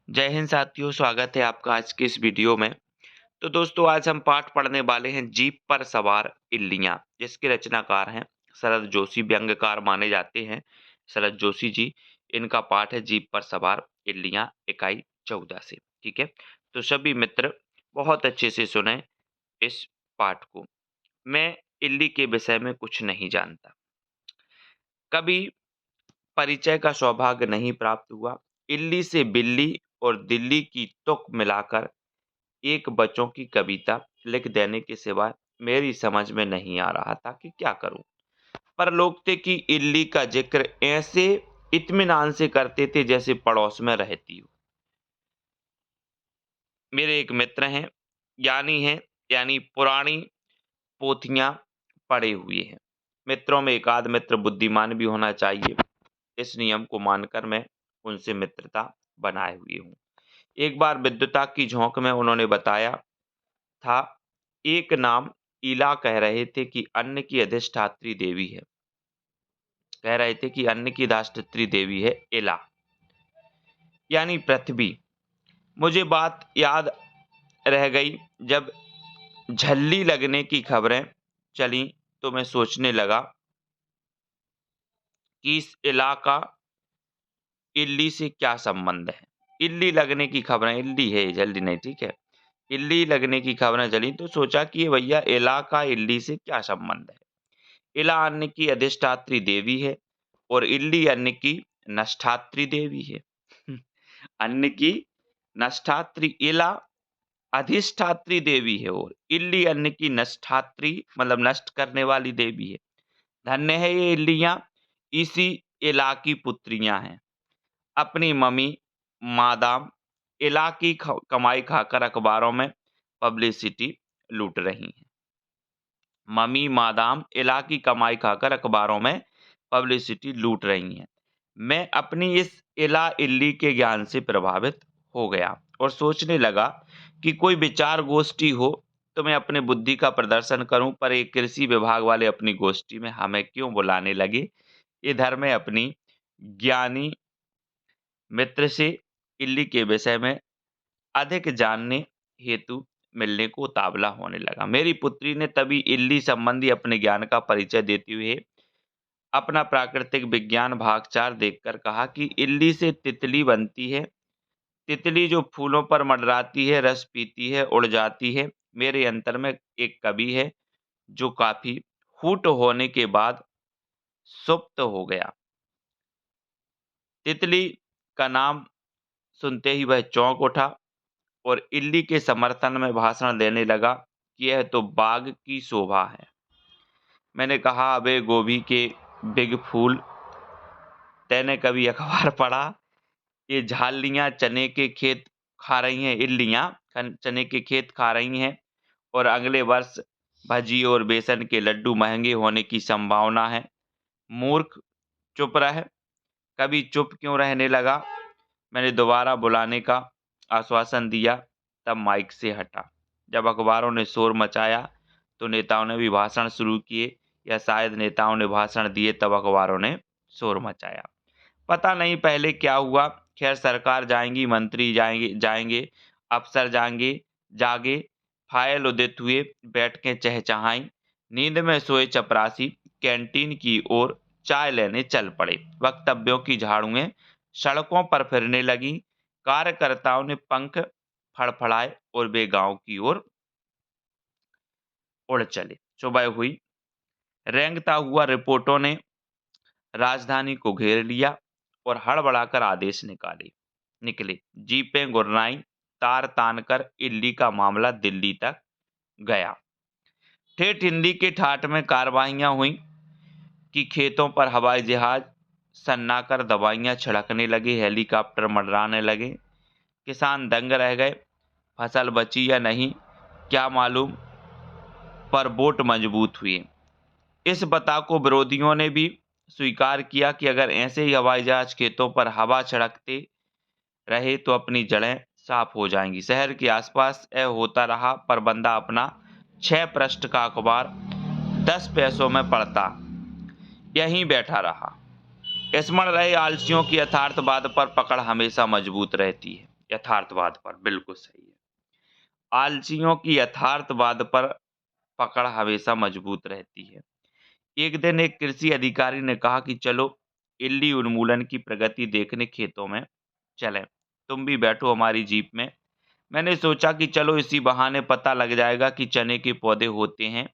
जय हिंद साथियों, स्वागत है आपका आज के इस वीडियो में। तो दोस्तों, आज हम पाठ पढ़ने वाले हैं जीप पर सवार इल्लियां, जिसके रचनाकार हैं शरद जोशी, व्यंग्यकार माने जाते हैं शरद जोशी जी। इनका पाठ है जीप पर सवार इल्लियां, इकाई 14 से। ठीक है, तो सभी मित्र बहुत अच्छे से सुने इस पाठ को। मैं इल्ली के विषय में कुछ नहीं जानता, कभी परिचय का सौभाग्य नहीं प्राप्त हुआ। इल्ली से बिल्ली और दिल्ली की तुक मिलाकर एक बच्चों की कविता लिख देने के सिवाय मेरी समझ में नहीं आ रहा था कि क्या करूं। पर लोग थे कि इल्ली का जिक्र ऐसे इत्मीनान से करते थे जैसे पड़ोस में रहती हो। मेरे एक मित्र हैं, ज्ञानी हैं, यानी पुरानी पोथियां पढ़े हुए हैं। मित्रों में एक आध मित्र बुद्धिमान भी होना चाहिए। इस नियम को मानकर मैं उनसे मित्रता बनाए हुए हूँ। एक बार विद्वता की झोंक में उन्होंने बताया था, एक नाम इला कह रहे थे कि अन्न की अधिष्ठात्री देवी है। कह रहे थे कि अन्न की अधिष्ठात्री देवी है इला, यानी पृथ्वी। मुझे बात याद रह गई। जब झल्ली लगने की खबरें चली तो मैं सोचने लगा कि इस इला का इल्ली से क्या संबंध है। इल्ली लगने की खबरें, इल्ली है जल्दी नहीं, ठीक है। इल्ली लगने की खबरें चली तो सोचा कि भैया इला का इल्ली से क्या संबंध है। इला अन्न की अधिष्ठात्री देवी है और इल्ली अन्न की नष्टात्री देवी है। अन्न की नष्टात्री इला अधिष्ठात्री देवी है और इल्ली अन्न की नष्टात्री मतलब नष्ट करने वाली देवी है। धन्य है ये इल्लियां, इसी इला की पुत्रियां हैं। अपनी मम्मी मादाम इला की कमाई खाकर अखबारों में पब्लिसिटी लूट रही हैं। मम्मी मादाम इला की कमाई खाकर अखबारों में पब्लिसिटी लूट रही हैं। मैं अपनी इस इला इल्ली के ज्ञान से प्रभावित हो गया और सोचने लगा कि कोई विचार गोष्ठी हो तो मैं अपने बुद्धि का प्रदर्शन करूं, पर एक कृषि विभाग वाले अपनी गोष्ठी में हमें क्यों बुलाने लगे। इधर मैं अपनी ज्ञानी मित्र से इल्ली के विषय में अधिक जानने हेतु मिलने को उतावला होने लगा। मेरी पुत्री ने तभी इल्ली संबंधी अपने ज्ञान का परिचय देते हुए अपना प्राकृतिक विज्ञान भाग 4 देखकर कहा कि इल्ली से तितली बनती है। तितली जो फूलों पर मंडराती है, रस पीती है, उड़ जाती है। मेरे अंतर में एक कवि है जो काफी फूट होने के बाद सुप्त हो गया। तितली का नाम सुनते ही वह चौंक उठा और इल्ली के समर्थन में भाषण देने लगा कि यह तो बाग की शोभा है। मैंने कहा, अबे गोभी के बिग फूल, तैने कभी अखबार पढ़ा? ये झालियां चने के खेत खा रही हैं, इल्लियां चने के खेत खा रही हैं और अगले वर्ष भजी और बेसन के लड्डू महंगे होने की संभावना है। मूर्ख, चुप रह। कभी चुप क्यों रहने लगा? मैंने दोबारा बुलाने का आश्वासन दिया, तब माइक से हटा। जब अखबारों ने शोर मचाया तो नेताओं ने भी भाषण शुरू किए, या शायद नेताओं ने भाषण दिए तब अखबारों ने शोर मचाया। पता नहीं पहले क्या हुआ। खैर, सरकार जाएंगी, मंत्री जाएंगे, अफसर जागे। फाइल उदित हुए, बैठकें चहचहाई। नींद में सोए चपरासी कैंटीन की ओर चाय लेने चल पड़े। वक्तव्यों की झाड़ुएं सड़कों पर फिरने लगी। कार्यकर्ताओं ने पंख फड़फड़ाए और वे गांव की ओर उड़ चले। सुबह हुई। रेंगता हुआ रिपोर्टों ने राजधानी को घेर लिया और हड़बड़ाकर आदेश निकले। जीपें गुर्राई, तार तानकर इल्ली का मामला दिल्ली तक गया। ठेठ हिंदी के ठाठ में कार्रवाइयां हुई कि खेतों पर हवाई जहाज सन्नाकर दवाइयां छिड़कने लगे, हेलीकॉप्टर मंडराने लगे। किसान दंग रह गए। फसल बची या नहीं क्या मालूम, पर वोट मजबूत हुए। इस बता को विरोधियों ने भी स्वीकार किया कि अगर ऐसे ही हवाई जहाज खेतों पर हवा छिड़कते रहे तो अपनी जड़ें साफ हो जाएंगी। शहर के आसपास यह होता रहा, पर बंदा अपना 6 पृष्ठ का अखबार 10 पैसों में पढ़ता यहीं बैठा रहा। स्मरण रहे, आलसियों की यथार्थवाद पर पकड़ हमेशा मजबूत रहती है। यथार्थवाद पर, बिल्कुल सही है। आलसियों की यथार्थवाद पर पकड़ हमेशा मजबूत रहती है। एक दिन एक कृषि अधिकारी ने कहा कि चलो इल्ली उन्मूलन की प्रगति देखने खेतों में चलें। तुम भी बैठो हमारी जीप में। मैंने सोचा कि चलो इसी बहाने पता लग जाएगा कि चने के पौधे होते हैं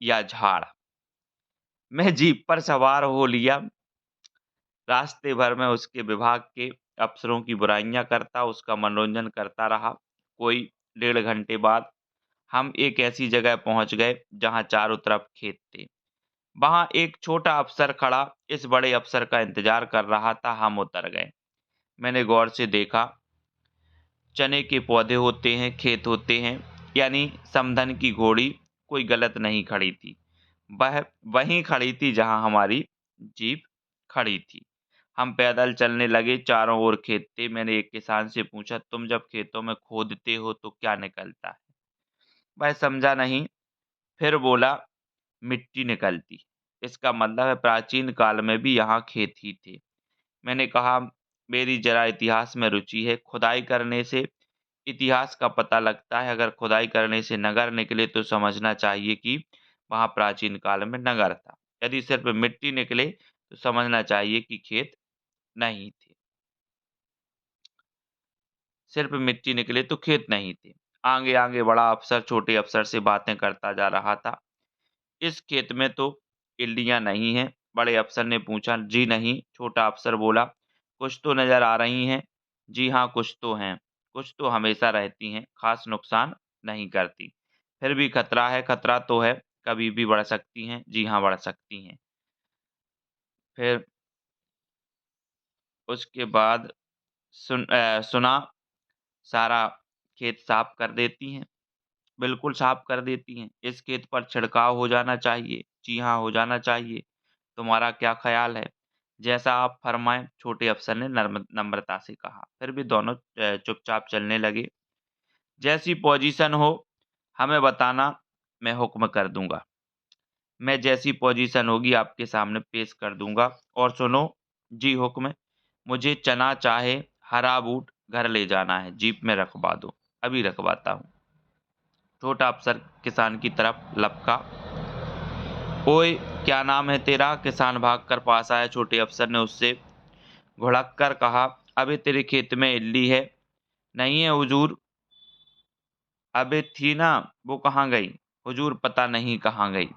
या झाड़। मैं जीप पर सवार हो लिया। रास्ते भर में उसके विभाग के अफसरों की बुराइयां करता, उसका मनोरंजन करता रहा। कोई 1.5 घंटे बाद हम एक ऐसी जगह पहुंच गए जहां चारों तरफ खेत थे। वहां एक छोटा अफसर खड़ा इस बड़े अफसर का इंतजार कर रहा था। हम उतर गए। मैंने गौर से देखा, चने के पौधे होते हैं, खेत होते हैं, यानी समधन की घोड़ी कोई गलत नहीं खड़ी थी। वह वहीं खड़ी थी जहां हमारी जीप खड़ी थी। हम पैदल चलने लगे, चारों ओर खेत थे। मैंने एक किसान से पूछा, तुम जब खेतों में खोदते हो तो क्या निकलता है? वह समझा नहीं, फिर बोला, मिट्टी निकलती। इसका मतलब है प्राचीन काल में भी यहाँ खेत ही थे। मैंने कहा, मेरी जरा इतिहास में रुचि है। खुदाई करने से इतिहास का पता लगता है। अगर खुदाई करने से नगर निकले तो समझना चाहिए कि वहाँ प्राचीन काल में नगर था। यदि सिर्फ मिट्टी निकले तो समझना चाहिए कि खेत नहीं थे। सिर्फ मिट्टी निकले तो खेत नहीं थे। आगे आगे बड़ा अफसर छोटे अफसर से बातें करता जा रहा था। इस खेत में तो इल्लियां नहीं हैं। बड़े अफसर ने पूछा। जी नहीं, छोटा अफसर बोला। कुछ तो नजर आ रही हैं। जी हाँ, कुछ तो हैं। कुछ तो हमेशा रहती हैं, खास नुकसान नहीं करती। फिर भी खतरा है। खतरा तो है, कभी भी बढ़ सकती हैं। जी हाँ, बढ़ सकती हैं। फिर उसके बाद सुना, सारा खेत साफ कर देती हैं। बिल्कुल साफ कर देती हैं। इस खेत पर छिड़काव हो जाना चाहिए। जी हाँ, हो जाना चाहिए। तुम्हारा क्या ख़्याल है? जैसा आप फरमाएँ, छोटे अफ़सर ने नम्रता से कहा। फिर भी दोनों चुपचाप चलने लगे। जैसी पोजीशन हो, हमें बताना, मैं हुक्म कर दूँगा। मैं जैसी पोजीशन होगी आपके सामने पेश कर दूँगा। और सुनो, जी हुक्म, मुझे चना चाहे हरा बूट घर ले जाना है, जीप में रखवा दो। अभी रखवाता हूँ। छोटा अफ़सर किसान की तरफ लपका। ओए, क्या नाम है तेरा? किसान भागकर पास आया। छोटे अफ़सर ने उससे घुड़क कर कहा, अबे तेरे खेत में इल्ली है? नहीं है हुजूर। अबे थी ना, वो कहाँ गई? हुजूर पता नहीं कहाँ गई।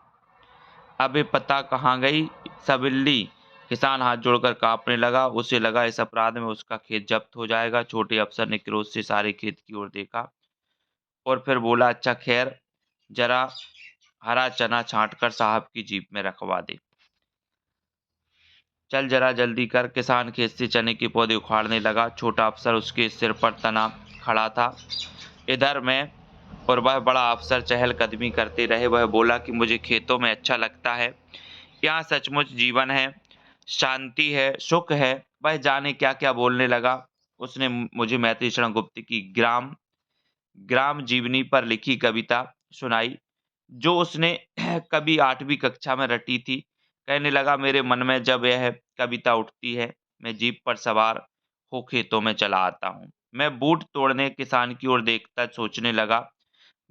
अबे पता कहाँ गई? सब इल्ली। किसान हाथ जोड़कर कांपने लगा। उसे लगा इस अपराध में उसका खेत जब्त हो जाएगा। छोटे अफ़सर ने क्रोध से सारे खेत की ओर देखा और फिर बोला, अच्छा खैर, जरा हरा चना छांटकर साहब की जीप में रखवा दे। चल जरा जल्दी कर। किसान खेत से चने के पौधे उखाड़ने लगा। छोटा अफसर उसके सिर पर तना खड़ा था। इधर मैं और वह बड़ा अफसर चहलकदमी करते रहे। वह बोला कि मुझे खेतों में अच्छा लगता है। यहाँ सचमुच जीवन है, शांति है, सुख है। वह जाने क्या क्या बोलने लगा। उसने मुझे मैथिली शरण गुप्त की ग्राम ग्राम जीवनी पर लिखी कविता सुनाई, जो उसने कभी 8वीं कक्षा में रटी थी। कहने लगा, मेरे मन में जब यह कविता उठती है, मैं जीप पर सवार हो खेतों में चला आता हूँ। मैं बूट तोड़ने किसान की ओर देखता सोचने लगा,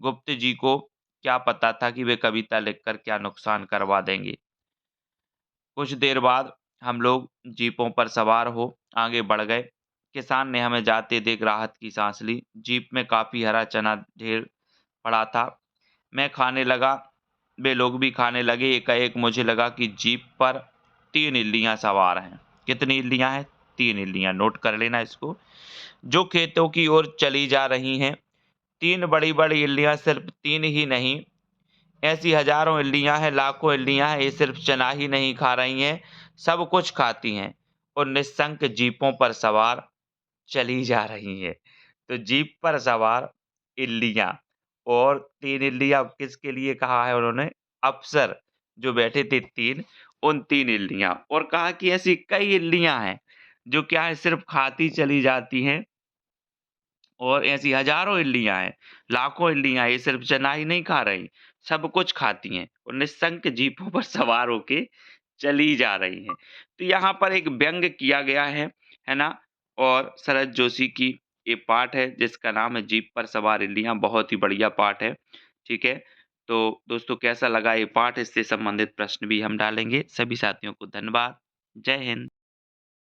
गुप्त जी को क्या पता था कि वे कविता लिखकर क्या नुकसान करवा देंगे। कुछ देर बाद हम लोग जीपों पर सवार हो आगे बढ़ गए। किसान ने हमें जाते देख राहत की सांस ली। जीप में काफी हरा चना ढेर पड़ा था। मैं खाने लगा, वे लोग भी खाने लगे। एकाएक मुझे लगा कि जीप पर 3 इल्लियां सवार हैं। कितनी इल्लियां हैं? 3 इल्लियां। नोट कर लेना इसको। जो खेतों की ओर चली जा रही हैं। 3 बड़ी-बड़ी इल्लियां, सिर्फ 3 ही नहीं, ऐसी हजारों इल्लियां हैं, लाखों इल्लियां हैं। ये सिर्फ चना ही नहीं खा रही हैं, सब कुछ खाती हैं और निशंक जीपों पर सवार चली जा रही हैं। तो जीप पर सवार इल्लियां, और 3 इल्लियां किसके लिए कहा है उन्होंने? अफ़सर जो बैठे थे 3, उन 3 इल्लियां। और कहा कि ऐसी कई इल्लियां हैं जो क्या है, सिर्फ खाती चली जाती हैं। और ऐसी हजारों इल्लियां हैं, लाखों इल्लियां, ये सिर्फ चना ही नहीं खा रही, सब कुछ खाती हैं और निशंक जीपों पर सवार होके चली जा रही हैं। तो यहाँ पर एक व्यंग्य किया गया है ना? और शरद जोशी की ये पाठ है जिसका नाम है जीप पर सवार इल्लियाँ, बहुत ही बढ़िया पाठ है, ठीक है? तो दोस्तों कैसा लगा ये पाठ, इससे संबंधित प्रश्न भी हम डालेंगे। सभी साथियों को धन्यवाद। जय हिंद।